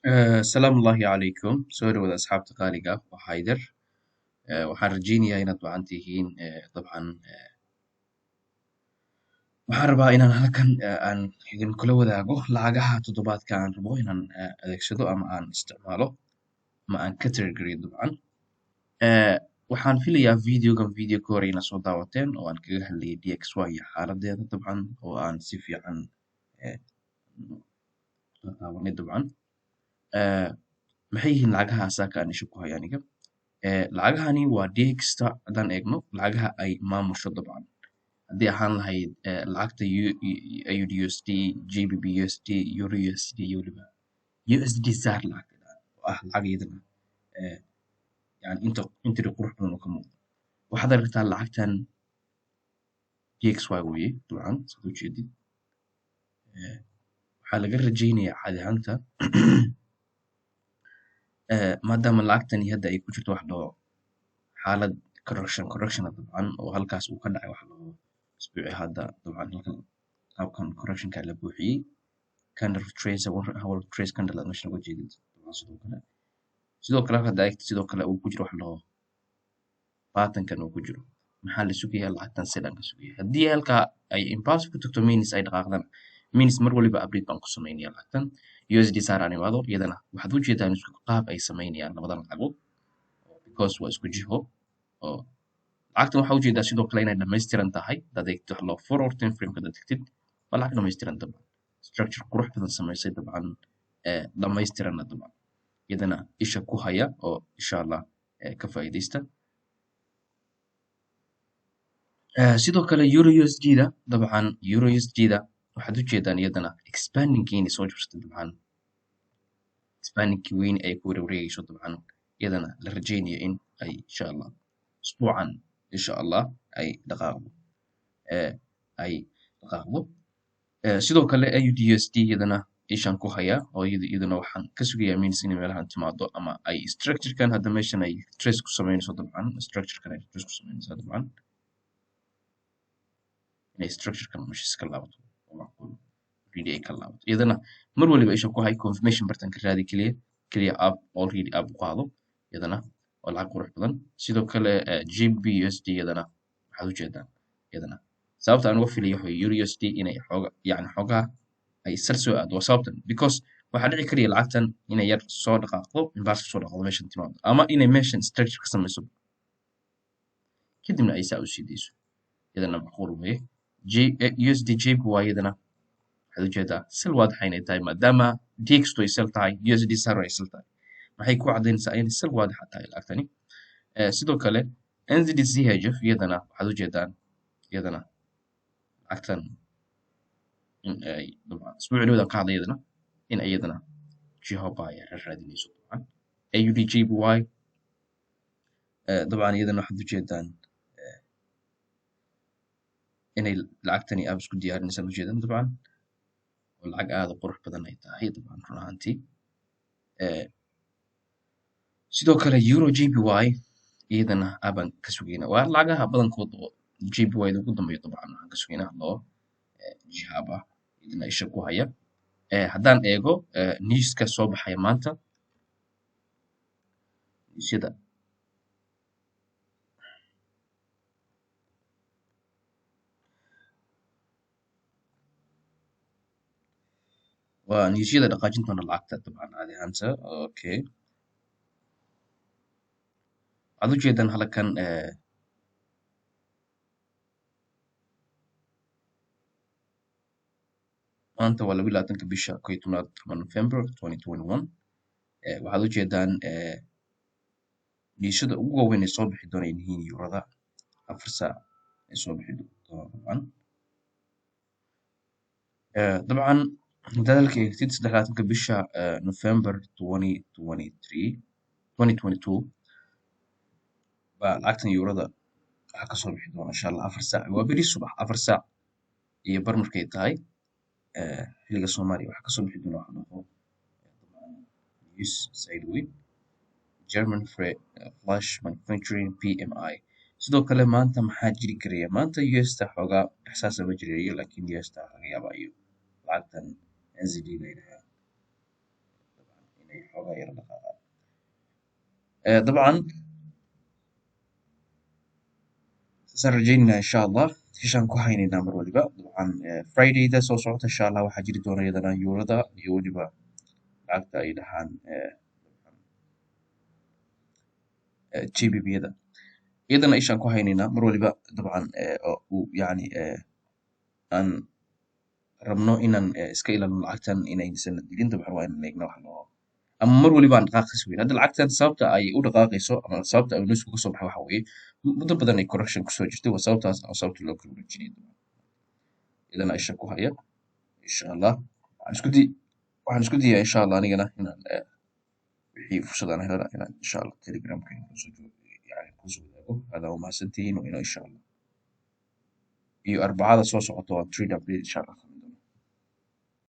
السلام الله عليكم سوري وذا أصحاب تقاليقة وحايدر waxaan rajeynayaa inaad wacan tihiin dabcan waxaan rabaa inaan halkan aan idinkula wadaago lacagaha toddobaadka aan rabo inaan adeegsado ama aan isticmaalo ama aan ka tirageliyo dabcan waxaan filayaa videogan video ka hore inaad soo daawateen oo aan kaga hadlayay DXY iyo xaaladeeda dabcan oo aan si fiican daawanay dabcan maxay yihiin lacagaha asaaka aan isha ku hayo aniga lacagahani waa DXta haddaan eegno lacagaha ay maamusho dabcan haddii ahaan lahayd lacagta AUDUSD, GBPUSD, EURUSD iyo weliba USD SAR lacag oo ah lacag iyadana yani intiri qurux badan oo ka muuqda waxaad aragtaa lacagtan DXY weeye dabcan saad u jeedid waxaa laga rajeynayaa caadi ahaanta maadaama lacagtani hadda ay ku jirto wax dhaho xaalad correction dabcan oo halkaas uu ka dhacay wax dhaho isbuuci hadda dabcan halkan qaabkan correctionka la buuxiyey candle trace candle aad meesha uga jeedid dabcan sidoo kale hadda eegta sidoo kale uu ku jiro wax dhaho baatankan uu ku jiro maxaa la sugayaa lacagtan sidaan ka sugaya haddii halkaa ay impulse ku tagto minis ay dhaqaaqdana minis mar waliba update baan ku samaynaya lacagtan USD SAR aan imaado iyadana waxaad u jeedaan isku qaab ay samaynayaan labadan lacagood because waa isku jiho oo lacagtan waxaa u jeedaa sidoo kale inay dhammaystiran tahay hadaad eegtid wax loo forward time frame hadaad tegtid waa lacag dhammaystiran dabcan structure qurux badan samaysay dabcan dhammaystiranna dabcan iyadana isha ku haya oo insha allah ka faa'iidaysta sidoo kale EURUSD-da dabcan EURUSD-da waxaad u jeedaan iyadana expandingkii inay soo jabsatay dabcan expandingkii weyn ay ku wareegayso dabcan iyadana la rajeynayo in ay insha allah usbuucan insha allah ay dhaqaaqdo sidoo kale AUDUSD iyadana ishaan ku hayaa oo iyadana waxaan ka sugayaa means inay meelahan timaado ama ay structurekan hadda meeshan ay trace ku samaynayso dabcan structurekan ay trace ku samaynayso dabcan inay structurekan meesha iska laabato oo macquul really ay ka laabato iyadana mar waliba isha ku hay confirmation bartanka raadi keliya up already up u qaado iyadana oo lacag qurux badan sidoo kale GBPUSD iyadana waxaad u jeedaan iyadana sababta aan uga filayo waxa EURUSD inay xoogaa ay sar soo aado waa sababtan because waxaa dhici karaya lacagtan inay yar soo dhaqaaqdo inbaas soo dhaqaaqdo meeshan timaado ama inay meeshan structure ka samayso kadibna ay saa u sii dayso iyadana macquul weeye USD JPY iyadana waxaad u jeedaa sel waadaxa inay tahay maadaama DXtu ay sel tahay USD SAR ay sel tahay maxay ku cadaynaysaa inay sel waadaxa tahay lacagtani sidoo kale NZD-CHF iyadana waxaad u jeedaan iyadana lacagtan in ay dabcan isbuucilooda ka hadla iyadana in iyadana jiho baaya raadinayso dabcan AUD-JPY dabcan iyadana waxaad u jeedaan inay lacagtani aad isku diyaarinaysa u jeedaan dabcan oo lacag aad u qurux badan ay tahay dabcan run ahaantii sidoo kale EURO-JPY iyadana aabaan ka sugaynaa waa lacagaha badankood oo JPY-da ugu dambeeyo dabcan waxaan ka sugaynaa loo jihaab ah iyadana isha ku haya haddaan eego newska soo baxaya maanta newsyada waa newsyada dhaqaajintoona lacagta dabcan caadi ahaanta okay waxaad u jeedaan halkan maanta waa 22 bisha 11 November 2021 waxaad u jeedaan newsyada ugu waaweyn ee soo bixi doona ay yihiin eurada 4 saac ay soo bixi doona dabcan dadaalka eegtid 23 bisha November 2022 baa lacagtan eurada waxaa kasoo bixi doona insha allah 4 saac waa beri subax 4 saac iyo bar markay tahay xiliga Soomaaliya waxaa kasoo bixi doona wax dhaho news sideways German flash manufacturing PMI sidoo kale maanta maxaa jiri karaya maanta US-ta xoogaa ixsaas ama jirayo laakiin US-ta laga yaabaa iyo lacagtan NZD la yidhaahdo xoogaa yara dhaqaaqa dabcan saan rajaynaynaa insha allah ishaan ku haynaynaa mar waliba dabcan fridayda soo socota insha allah waxaa jiri doona iyadana yuurada iyo weliba lacagta ay dhahaan GBP-yada iyadana ishaan ku haynaynaa mar waliba dabcan yani aan rabno inaan iska ilaalino lacagtan inaysan dilin dabcan waa inaan eegna wax loo ama mar waliba aan dhaqaaqis weyn hadda lacagtan sababta ay u dhaqaaqayso ama sababta ay nusku kasoo baxay waxa weeye muddo badan ay correction kusoo jirtay waa sababtaas oo sababta loo kala wareejinay idana isha ku haya insha allah waxaan isku diyaa insha allah anigana inaan wixii fursad aan helana inaan insha allah telegramka yani kusoo wadaago adaa umahadsantihiin ino insha allah iyo arbacada soo socota waa trade update insha allah